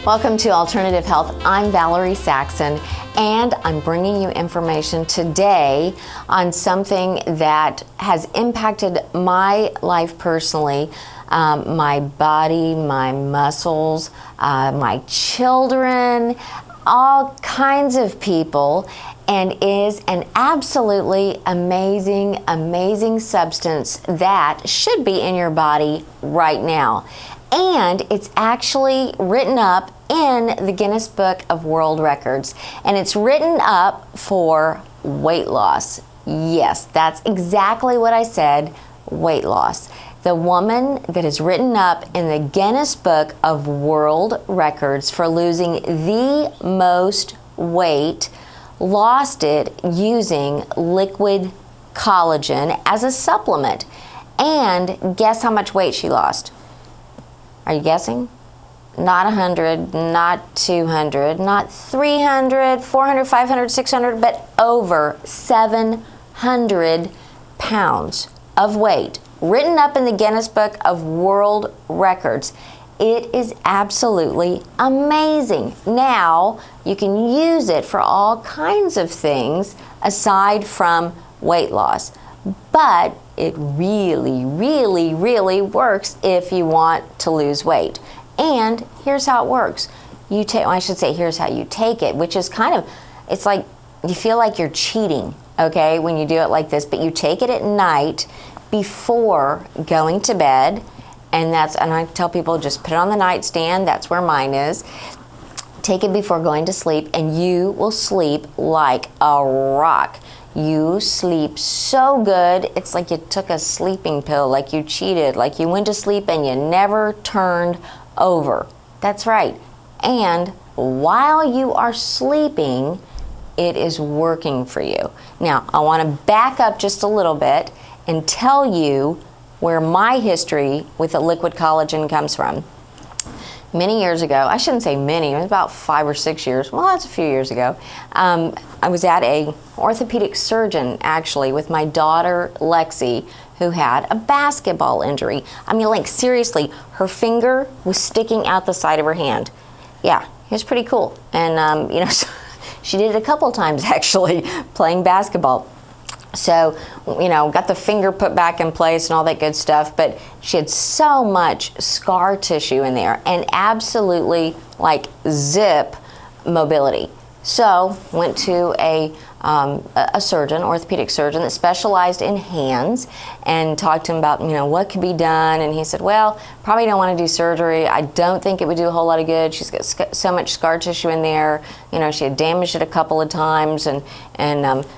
Welcome to Alternative Health. I'm Valerie Saxion, and I'm bringing you information today on something that has impacted my life personally, my body, my muscles, my children, all kinds of people, and is an absolutely amazing substance that should be in your body right now. And it's actually written up in the Guinness Book of World Records. And it's written up for weight loss. Yes, that's exactly what I said, weight loss. The woman that is written up in the Guinness Book of World Records for losing the most weight lost it using liquid collagen as a supplement. And guess how much weight she lost? Are you guessing? Not 100, not 200, not 300, 400, 500, 600, but over 700 pounds of weight. Written up in the Guinness Book of World Records. It is absolutely amazing. Now, you can use it for all kinds of things aside from weight loss. But it really works if you want to lose weight. And here's how it works. Here's how you take it, which is kind of, it's like you feel like you're cheating, okay, when you do it like this. But you take it at night before going to bed, and I tell people just put it on the nightstand. That's where mine is. Take it before going to sleep, and you will sleep like a rock. You sleep so good, it's like you took a sleeping pill, like you cheated, like you went to sleep and you never turned over. That's right. And while you are sleeping, it is working for you. Now, I want to back up just a little bit and tell you where my history with the liquid collagen comes from. Many years ago, I shouldn't say many, it was about 5 or 6 years, well, that's a few years ago, I was at a orthopedic surgeon, actually, with my daughter, Lexi, who had a basketball injury. I mean, like, seriously, her finger was sticking out the side of her hand. Yeah, it was pretty cool. And, she did it a couple times, actually, playing basketball. So, got the finger put back in place and all that good stuff, but she had so much scar tissue in there and absolutely like zip mobility. So, went to a surgeon, orthopedic surgeon that specialized in hands, and talked to him about, what could be done. And he said, well, probably don't want to do surgery. I don't think it would do a whole lot of good. She's got so much scar tissue in there. She had damaged it a couple of times, and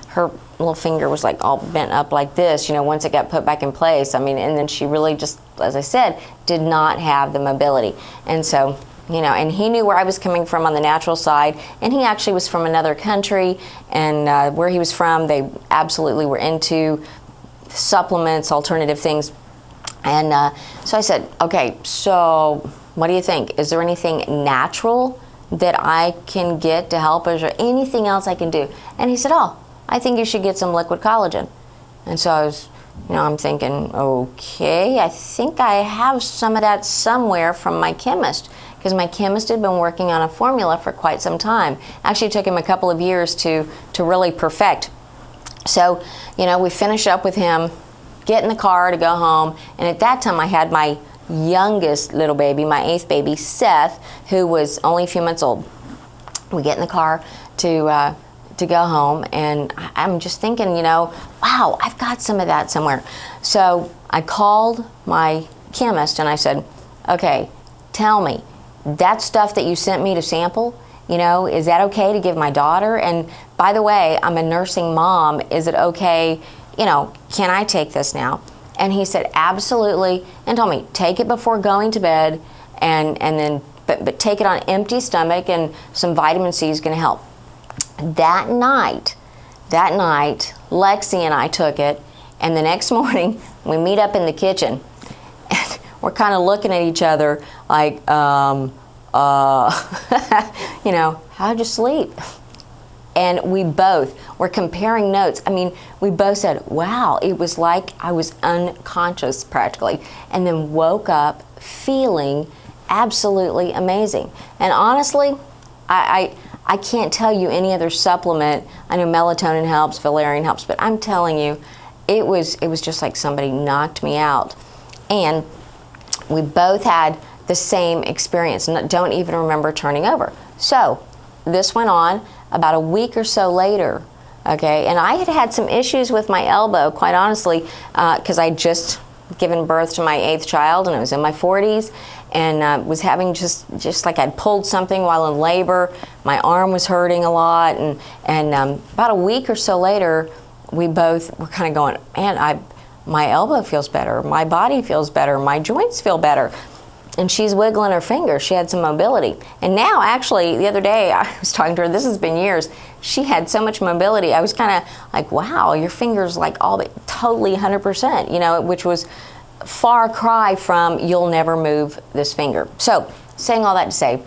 her little finger was like all bent up like this, once it got put back in place. I mean, and then she really just, as I said, did not have the mobility. And so, and he knew where I was coming from on the natural side, and he actually was from another country, and where he was from, they absolutely were into supplements, alternative things. And so I said, okay, so what do you think? Is there anything natural that I can get to help? Is there anything else I can do? And he said, oh, I think you should get some liquid collagen. And so I was, I'm thinking, okay, I think I have some of that somewhere from my chemist, because my chemist had been working on a formula for quite some time. Actually, it took him a couple of years to really perfect. So, we finish up with him, get in the car to go home, and at that time I had my youngest little baby, my 8th baby, Seth, who was only a few months old. We get in the car to go home, and I'm just thinking, wow, I've got some of that somewhere. So I called my chemist and I said, okay, tell me, that stuff that you sent me to sample, is that okay to give my daughter? And by the way, I'm a nursing mom. Is it okay, can I take this now? And he said, absolutely, and told me, take it before going to bed, and then, but take it on empty stomach, and some vitamin C is going to help. That night, Lexi and I took it, and the next morning, we meet up in the kitchen, and we're kind of looking at each other like, how'd you sleep? And we both were comparing notes. I mean, we both said, wow, it was like I was unconscious practically, and then woke up feeling absolutely amazing. And honestly, I can't tell you any other supplement. I know melatonin helps, valerian helps, but I'm telling you, it was just like somebody knocked me out. And we both had the same experience, don't even remember turning over. So this went on about a week or so later, okay, and I had some issues with my elbow, quite honestly, because I just given birth to my 8th child, and I was in my 40s, and was having just like I'd pulled something while in labor. My arm was hurting a lot, and about a week or so later, we both were kind of going, man, my elbow feels better, my body feels better, my joints feel better. And she's wiggling her fingers. She had some mobility. And now, actually, the other day, I was talking to her, this has been years, she had so much mobility. I was kind of like, wow, your fingers like all but totally 100%, you know, which was far cry from you'll never move this finger. So, saying all that to say,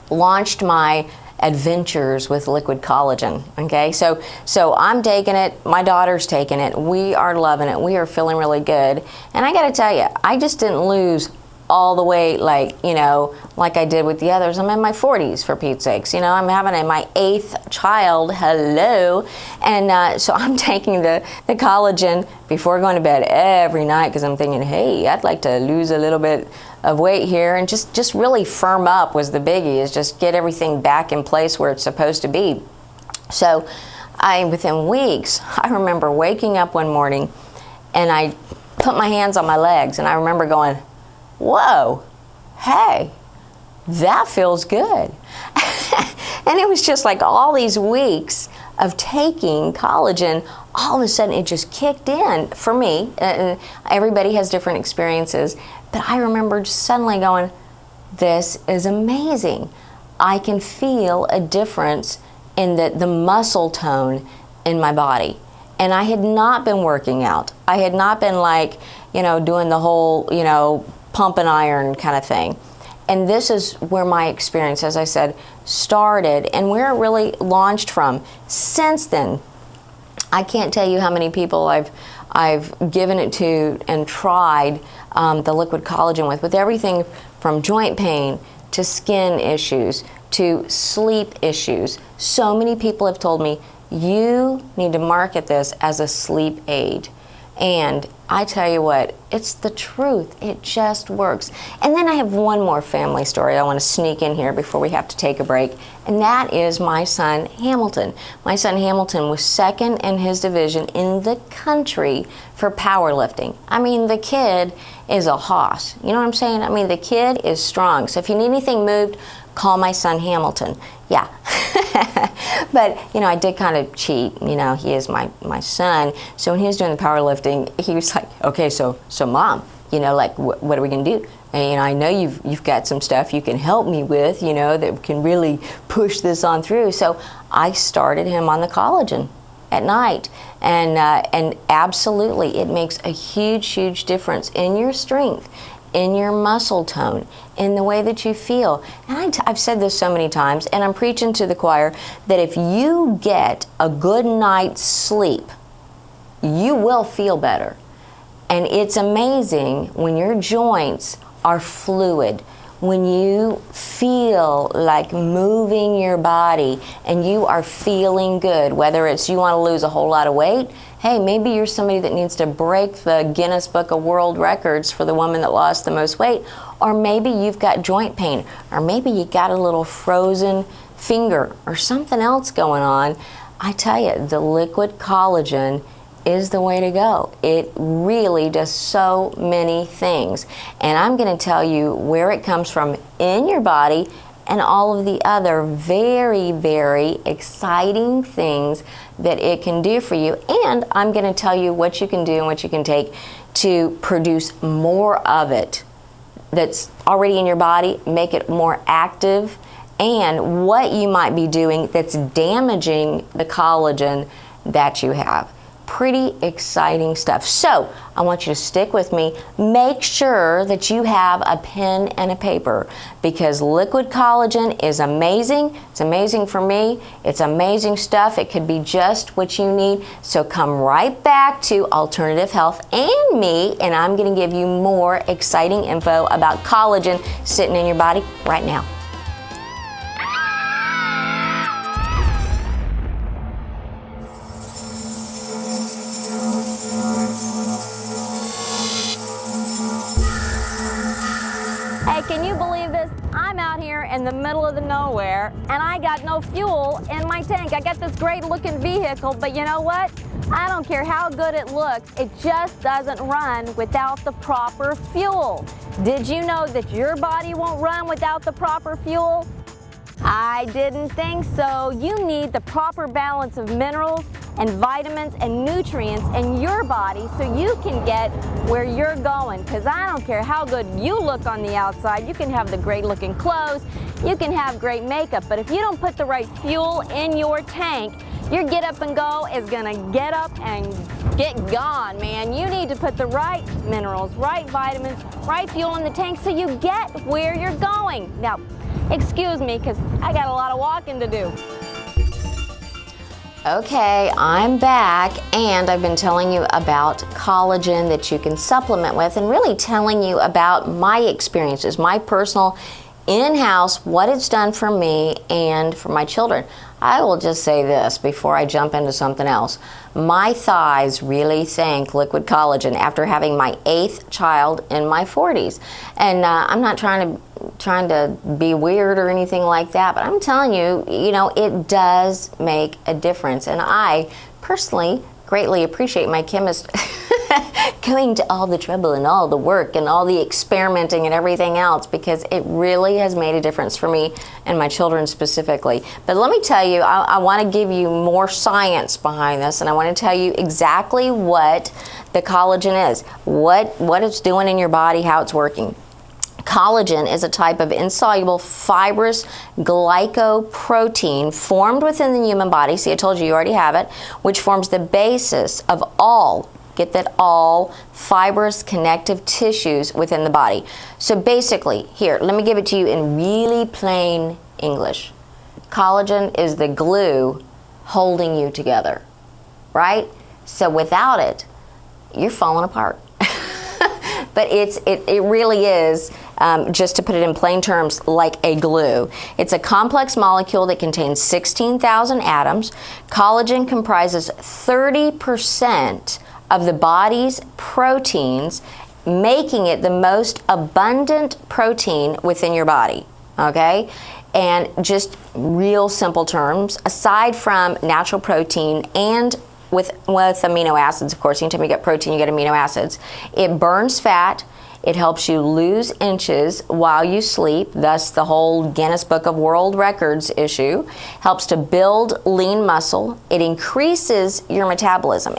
launched my adventures with liquid collagen, okay? So I'm taking it, my daughter's taking it, we are loving it, we are feeling really good. And I gotta tell you, I just didn't lose all the way like I did with the others. I'm in my 40s, for Pete's sakes. You know, I'm having my 8th child, hello. And so I'm taking the collagen before going to bed every night because I'm thinking, hey, I'd like to lose a little bit of weight here and just really firm up was the biggie, is just get everything back in place where it's supposed to be. So within weeks, I remember waking up one morning and I put my hands on my legs and I remember going, whoa, hey, that feels good. And it was just like all these weeks of taking collagen, all of a sudden it just kicked in for me. Everybody has different experiences, but I remember just suddenly going, this is amazing. I can feel a difference in the muscle tone in my body. And I had not been working out. I had not been like, doing the whole, pump and iron kind of thing. And this is where my experience, as I said, started and where it really launched from. Since then, I can't tell you how many people I've given it to and tried the liquid collagen with everything from joint pain to skin issues to sleep issues. So many people have told me, you need to market this as a sleep aid. And I tell you what, it's the truth. It just works. And then I have one more family story I want to sneak in here before we have to take a break, and that is my son Hamilton. My son Hamilton was second in his division in the country for powerlifting. I mean, the kid is a hoss. You know what I'm saying? I mean, the kid is strong. So if you need anything moved, call my son Hamilton. Yeah. But, I did kind of cheat. He is my son. So when he was doing the powerlifting, he was like, okay, so Mom, like, what are we going to do? And, I know you've got some stuff you can help me with, that can really push this on through. So I started him on the collagen at night. And absolutely, it makes a huge, huge difference in your strength, in your muscle tone, in the way that you feel. And I've said this so many times, and I'm preaching to the choir, that if you get a good night's sleep, you will feel better. And it's amazing when your joints are fluid, when you feel like moving your body and you are feeling good, whether it's you want to lose a whole lot of weight. Hey, maybe you're somebody that needs to break the Guinness Book of World Records for the woman that lost the most weight, or maybe you've got joint pain, or maybe you got a little frozen finger or something else going on. I tell you, the liquid collagen is the way to go. It really does so many things. And I'm going to tell you where it comes from in your body and all of the other very, very exciting things that it can do for you. And I'm going to tell you what you can do and what you can take to produce more of it that's already in your body, make it more active, and what you might be doing that's damaging the collagen that you have. Pretty exciting stuff. So I want you to stick with me. Make sure that you have a pen and a paper, because liquid collagen is amazing. It's amazing for me. It's amazing stuff. It could be just what you need. So come right back to Alternative Health and me, and I'm going to give you more exciting info about collagen sitting in your body right now. Hey, can you believe this? I'm out here in the middle of the nowhere and I got no fuel in my tank. I got this great looking vehicle, but you know what? I don't care how good it looks, it just doesn't run without the proper fuel. Did you know that your body won't run without the proper fuel? I didn't think so. You need the proper balance of minerals and vitamins and nutrients in your body so you can get where you're going. Because I don't care how good you look on the outside, you can have the great looking clothes, you can have great makeup, but if you don't put the right fuel in your tank, your get up and go is gonna get up and get gone, man. You need to put the right minerals, right vitamins, right fuel in the tank so you get where you're going. Now, excuse me, because I got a lot of walking to do. Okay, I'm back, and I've been telling you about collagen that you can supplement with, and really telling you about my experiences, my personal in-house, what it's done for me and for my children. I will just say this before I jump into something else. My thighs really thank liquid collagen after having my 8th child in my 40s. And I'm not trying to be weird or anything like that, but I'm telling you, you know, it does make a difference. And I personally greatly appreciate my chemist going to all the trouble and all the work and all the experimenting and everything else, because it really has made a difference for me and my children specifically. But let me tell you, I want to give you more science behind this, and I want to tell you exactly what the collagen is, what it's doing in your body, how it's working. Collagen is a type of insoluble fibrous glycoprotein formed within the human body. See, I told you already have it, which forms the basis of all, get that, all fibrous connective tissues within the body. So basically, here, let me give it to you in really plain English. Collagen is the glue holding you together, right? So without it, you're falling apart. But it really is, just to put it in plain terms, like a glue. It's a complex molecule that contains 16,000 atoms. Collagen comprises 30% of the body's proteins, making it the most abundant protein within your body, okay? And just real simple terms, aside from natural protein and with amino acids, of course, anytime you get protein, you get amino acids. It burns fat. It helps you lose inches while you sleep, thus the whole Guinness Book of World Records issue. Helps to build lean muscle. It increases your metabolism.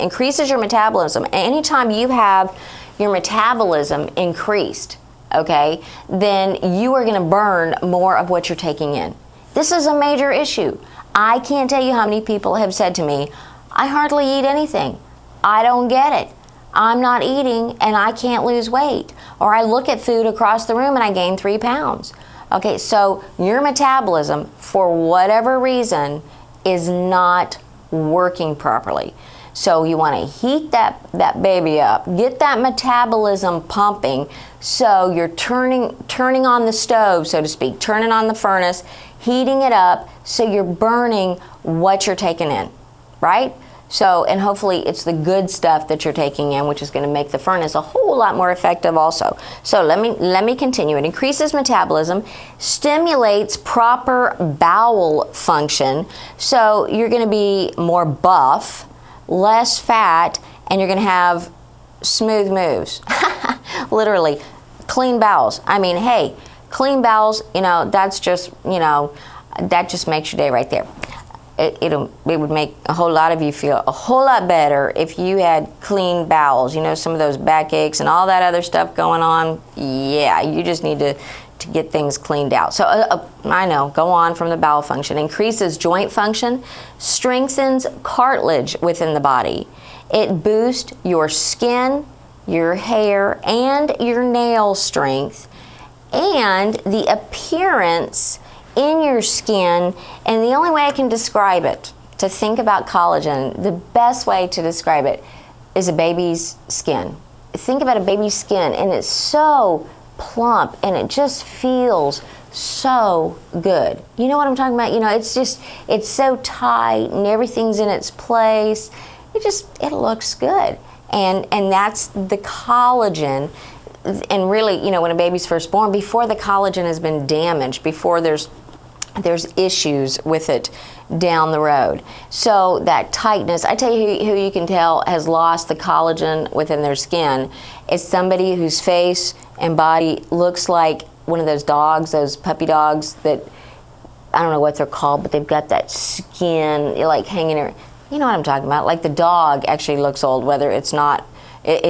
Anytime you have your metabolism increased, okay, then you are going to burn more of what you're taking in. This is a major issue. I can't tell you how many people have said to me, I hardly eat anything. I don't get it. I'm not eating and I can't lose weight. Or I look at food across the room and I gain 3 pounds. Okay, so your metabolism, for whatever reason, is not working properly. So you want to heat that baby up, get that metabolism pumping, so you're turning on the stove, so to speak, turning on the furnace, heating it up, so you're burning what you're taking in, right? So, and hopefully it's the good stuff that you're taking in, which is going to make the furnace a whole lot more effective also. So let me continue. It increases metabolism, stimulates proper bowel function, so you're going to be more buff, less fat, and you're going to have smooth moves. Literally, clean bowels. I mean, hey, clean bowels, you know, that's just, you know, that just makes your day right there. It would make a whole lot of you feel a whole lot better if you had clean bowels. You know, some of those backaches and all that other stuff going on. Yeah, you just need to get things cleaned out. So I know, go on from the bowel function. Increases joint function, strengthens cartilage within the body. It boosts your skin, your hair, and your nail strength, and the appearance in your skin. And the only way I can describe it, to think about collagen, the best way to describe it is a baby's skin. Think about a baby's skin, and it's so plump, and it just feels so good. You know what I'm talking about? You know, it's so tight, and everything's in its place. It looks good. And that's the collagen. And really, you know, when a baby's first born, before the collagen has been damaged, before there's issues with it down the road. So that tightness, I tell you who you can tell has lost the collagen within their skin is somebody whose face and body looks like one of those dogs, those puppy dogs that, I don't know what they're called, but they've got that skin like hanging there. You know what I'm talking about? Like the dog actually looks old, whether it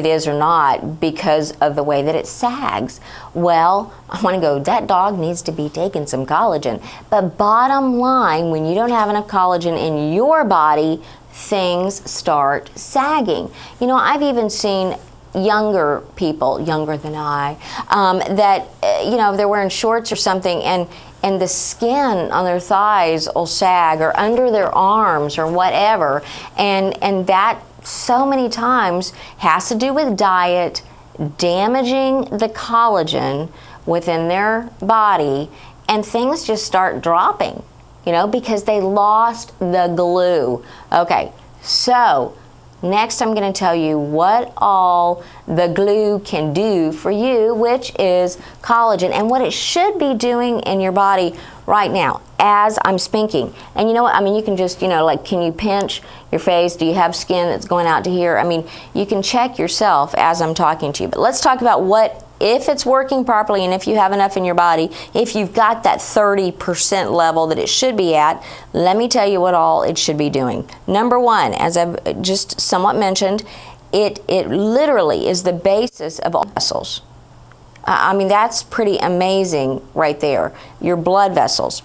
is or not, because of the way that it sags. Well, I want to go, that dog needs to be taking some collagen. But bottom line, when you don't have enough collagen in your body, things start sagging. You know, I've even seen younger people, younger than I, that, you know, they're wearing shorts or something, and the skin on their thighs will sag, or under their arms or whatever, and that so many times has to do with diet damaging the collagen within their body, and things just start dropping, you know, because they lost the glue. Okay, so next I'm going to tell you what all the glue can do for you, which is collagen, and what it should be doing in your body right now as I'm speaking. And you know what, I mean, you can just, you know, like, can you pinch your face? Do you have skin that's going out to here? I mean, you can check yourself as I'm talking to you. But let's talk about if it's working properly, and if you have enough in your body, if you've got that 30% level that it should be at, let me tell you what all it should be doing. Number one, as I've just somewhat mentioned, it literally is the basis of all vessels. I mean, that's pretty amazing right there. Your blood vessels.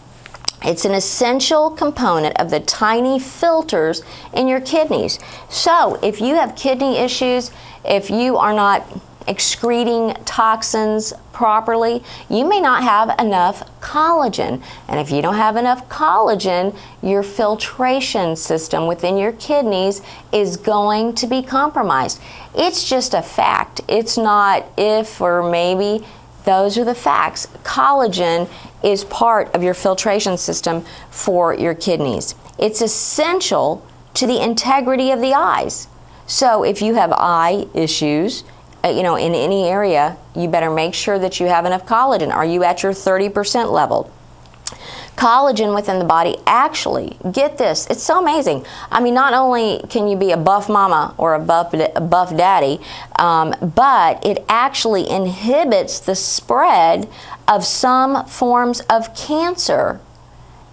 It's an essential component of the tiny filters in your kidneys. So if you have kidney issues, if you are not excreting toxins properly, you may not have enough collagen. And if you don't have enough collagen, your filtration system within your kidneys is going to be compromised. It's just a fact. It's not if or maybe. Those are the facts. Collagen is part of your filtration system for your kidneys. It's essential to the integrity of the eyes. So if you have eye issues, you know, in any area, you better make sure that you have enough collagen. Are you at your 30% level? Collagen within the body, actually, get this, it's so amazing. I mean, not only can you be a buff mama or a buff daddy, but it actually inhibits the spread of some forms of cancer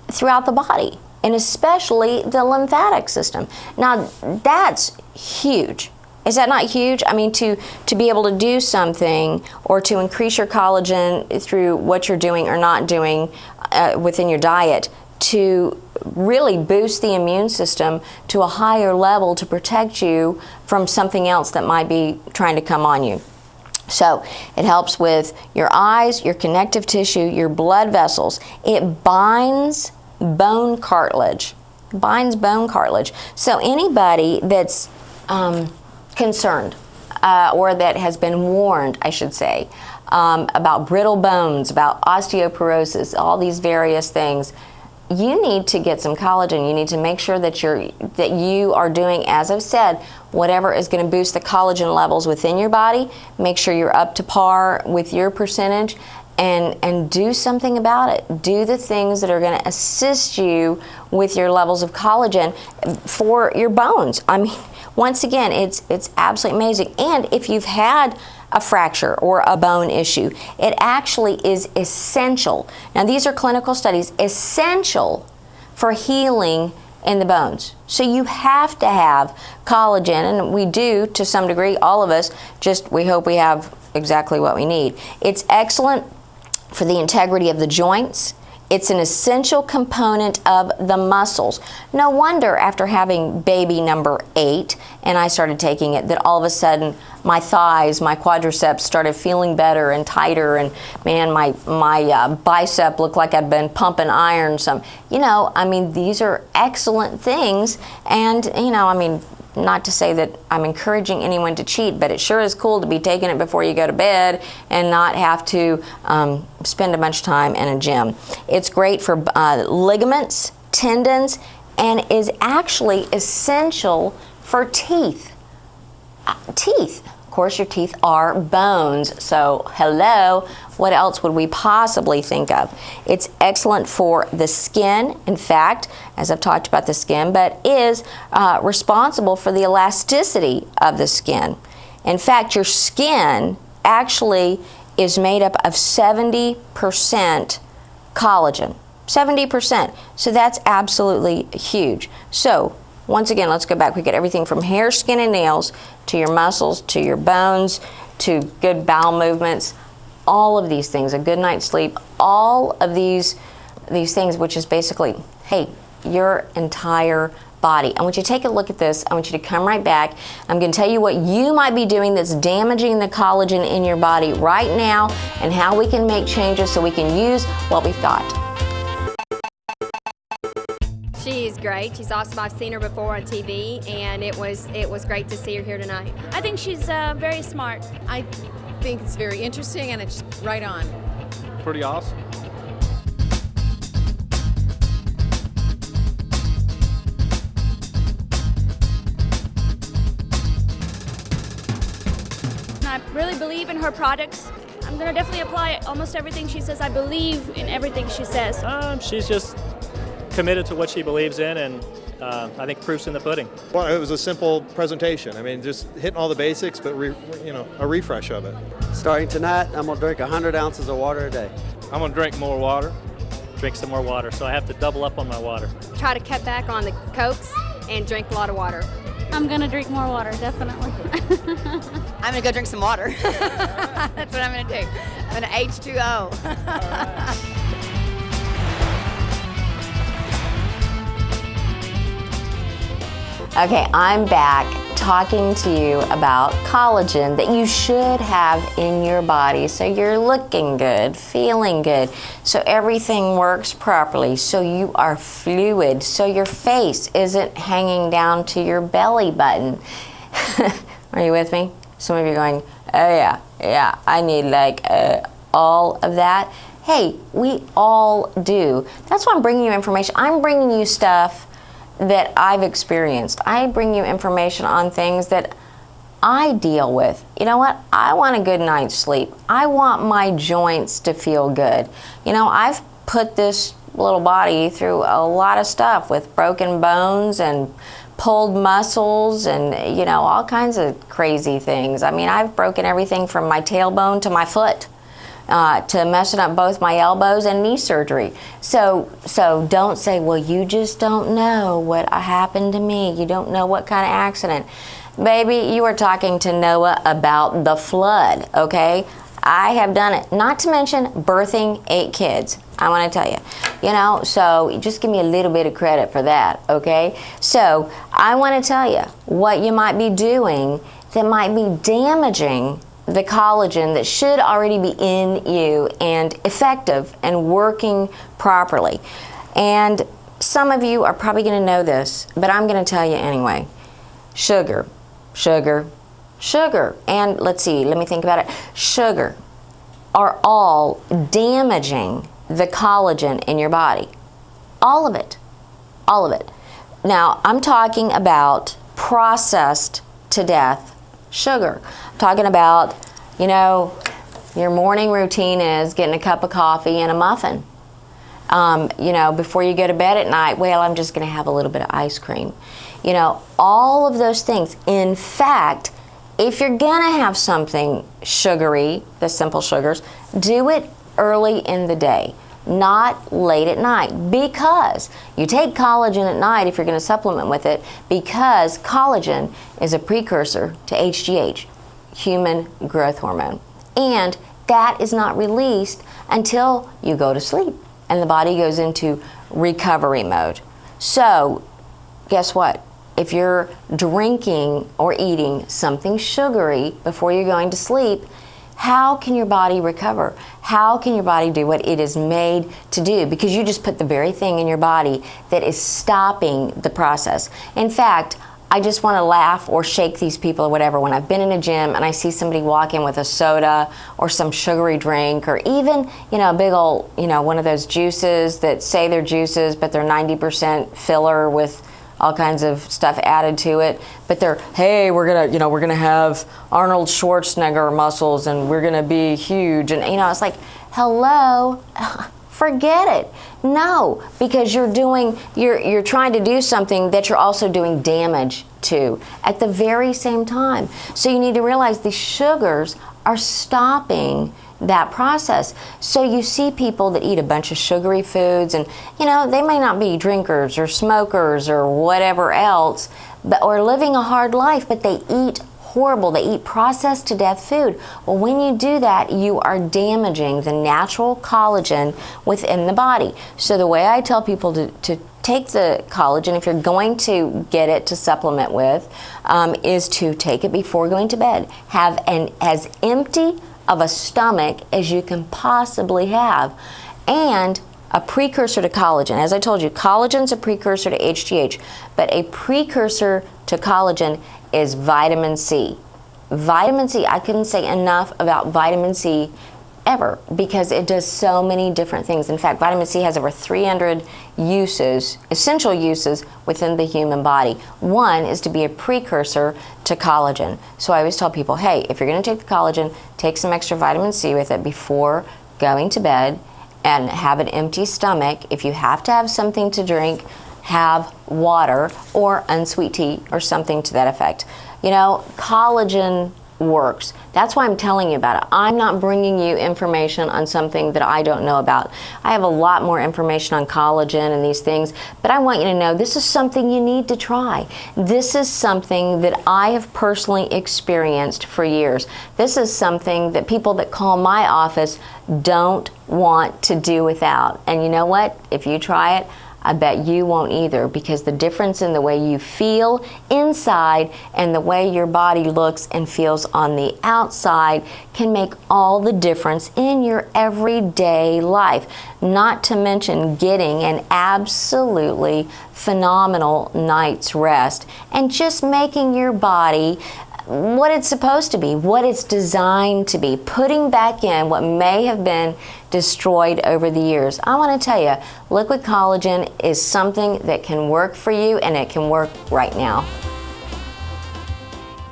throughout the body, and especially the lymphatic system. Now, that's huge. Is that not huge? I mean, to be able to do something or to increase your collagen through what you're doing or not doing within your diet, to really boost the immune system to a higher level to protect you from something else that might be trying to come on you. So it helps with your eyes, your connective tissue, your blood vessels. It binds bone cartilage. Binds bone cartilage. So anybody that's concerned or that has been warned, I should say, about brittle bones, about osteoporosis, all these various things, you need to get some collagen. You need to make sure that you are doing, as I've said, whatever is going to boost the collagen levels within your body. Make sure you're up to par with your percentage, and do something about it. Do the things that are going to assist you with your levels of collagen for your bones. I mean, once again, it's absolutely amazing. And if you've had a fracture or a bone issue, it actually is essential. Now, these are clinical studies, essential for healing in the bones. So you have to have collagen, and we do to some degree, all of us, just we hope we have exactly what we need. It's excellent for the integrity of the joints. It's an essential component of the muscles. No wonder after having baby number 8 and I started taking it that all of a sudden my thighs, my quadriceps started feeling better and tighter, and man, my bicep looked like I'd been pumping iron some. You know, I mean, these are excellent things, and you know, I mean, not to say that I'm encouraging anyone to cheat, but it sure is cool to be taking it before you go to bed and not have to spend a bunch of time in a gym. It's great for ligaments, tendons, and is actually essential for teeth. Teeth. Of course, your teeth are bones. So, hello, what else would we possibly think of? It's excellent for the skin. In fact, as I've talked about the skin, but is responsible for the elasticity of the skin. In fact, your skin actually is made up of 70% collagen. 70%. So that's absolutely huge. So, once again, let's go back. We get everything from hair, skin, and nails to your muscles, to your bones, to good bowel movements, all of these things, a good night's sleep, all of these things, which is basically, hey, your entire body. I want you to take a look at this. I want you to come right back. I'm going to tell you what you might be doing that's damaging the collagen in your body right now and how we can make changes so we can use what we've got. She's great. She's awesome. I've seen her before on TV, and it was great to see her here tonight. I think she's very smart. I think it's very interesting, and it's right on. Pretty awesome. I really believe in her products. I'm going to definitely apply almost everything she says. I believe in everything she says. She's just committed to what she believes in, and I think proof's in the pudding. Well, it was a simple presentation. I mean, just hitting all the basics, but a refresh of it. Starting tonight, I'm going to drink 100 ounces of water a day. I'm going to drink more water, drink some more water, so I have to double up on my water. Try to cut back on the Cokes and drink a lot of water. I'm going to drink more water, definitely. I'm going to go drink some water. That's what I'm going to do. I'm going to H2O. Okay, I'm back talking to you about collagen that you should have in your body so you're looking good, feeling good, so everything works properly, so you are fluid, so your face isn't hanging down to your belly button. Are you with me? Some of you are going, oh yeah, I need like all of that. Hey, we all do. That's why I'm bringing you information. I'm bringing you stuff that I've experienced. I bring you information on things that I deal with. You know what? I want a good night's sleep. I want my joints to feel good. You know, I've put this little body through a lot of stuff with broken bones and pulled muscles and, you know, all kinds of crazy things. I mean, I've broken everything from my tailbone to my foot. To messing up both my elbows and knee surgery. So don't say, well, you just don't know what happened to me. You don't know what kind of accident. Baby, you are talking to Noah about the flood, okay? I have done it. Not to mention birthing 8 kids. I want to tell you. You know, so just give me a little bit of credit for that, okay? So I want to tell you what you might be doing that might be damaging the collagen that should already be in you and effective and working properly. And some of you are probably going to know this, but I'm going to tell you anyway. Sugar. And let's see, let me think about it. Sugar are all damaging the collagen in your body. All of it. Now, I'm talking about processed to death sugar. I'm talking about, you know, your morning routine is getting a cup of coffee and a muffin. You know, before you go to bed at night, well, I'm just going to have a little bit of ice cream. You know, all of those things. In fact, if you're going to have something sugary, the simple sugars, do it early in the day, not late at night, because you take collagen at night if you're going to supplement with it, because collagen is a precursor to HGH, human growth hormone, and that is not released until you go to sleep. and the body goes into recovery mode. So, guess what? If you're drinking or eating something sugary before you're going to sleep, how can your body recover? How can your body do what it is made to do? Because you just put the very thing in your body that is stopping the process. In fact, I just want to laugh or shake these people or whatever when I've been in a gym and I see somebody walk in with a soda or some sugary drink, or even, a big old, one of those juices that say they're juices, but they're 90% filler with all kinds of stuff added to it. But they're, hey, we're gonna have Arnold Schwarzenegger muscles and we're gonna be huge. And, it's like, hello, forget it. No, because you're trying to do something that you're also doing damage to at the very same time. So you need to realize these sugars are stopping that process. So you see people that eat a bunch of sugary foods, and they may not be drinkers or smokers or whatever else, or living a hard life, but they eat horrible. They eat processed to death food. Well, when you do that, you are damaging the natural collagen within the body. So the way I tell people to take the collagen, if you're going to get it to supplement with, is to take it before going to bed. Have as empty of a stomach as you can possibly have. And a precursor to collagen. As I told you, collagen's a precursor to HGH, but a precursor to collagen is vitamin C. Vitamin C, I couldn't say enough about vitamin C ever, because it does so many different things. In fact, vitamin C has over 300 uses, essential uses within the human body. One is to be a precursor to collagen. So I always tell people, hey, if you're going to take the collagen, take some extra vitamin C with it before going to bed, and have an empty stomach. If you have to have something to drink, have water or unsweet tea or something to that effect. Collagen works. That's why I'm telling you about it. I'm not bringing you information on something that I don't know about. I have a lot more information on collagen and these things, but I want you to know this is something you need to try. This is something that I have personally experienced for years. This is something that people that call my office don't want to do without. And you know what? If you try it, I bet you won't either, because the difference in the way you feel inside and the way your body looks and feels on the outside can make all the difference in your everyday life. Not to mention getting an absolutely phenomenal night's rest and just making your body what it's supposed to be, what it's designed to be, putting back in what may have been destroyed over the years. I want to tell you, liquid collagen is something that can work for you, and it can work right now.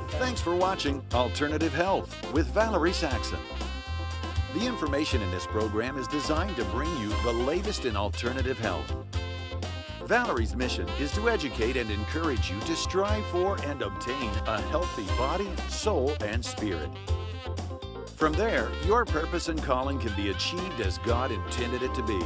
Thanks for watching Alternative Health with Valerie Saxion. The information in this program is designed to bring you the latest in alternative health. Valerie's mission is to educate and encourage you to strive for and obtain a healthy body, soul, and spirit. From there, your purpose and calling can be achieved as God intended it to be.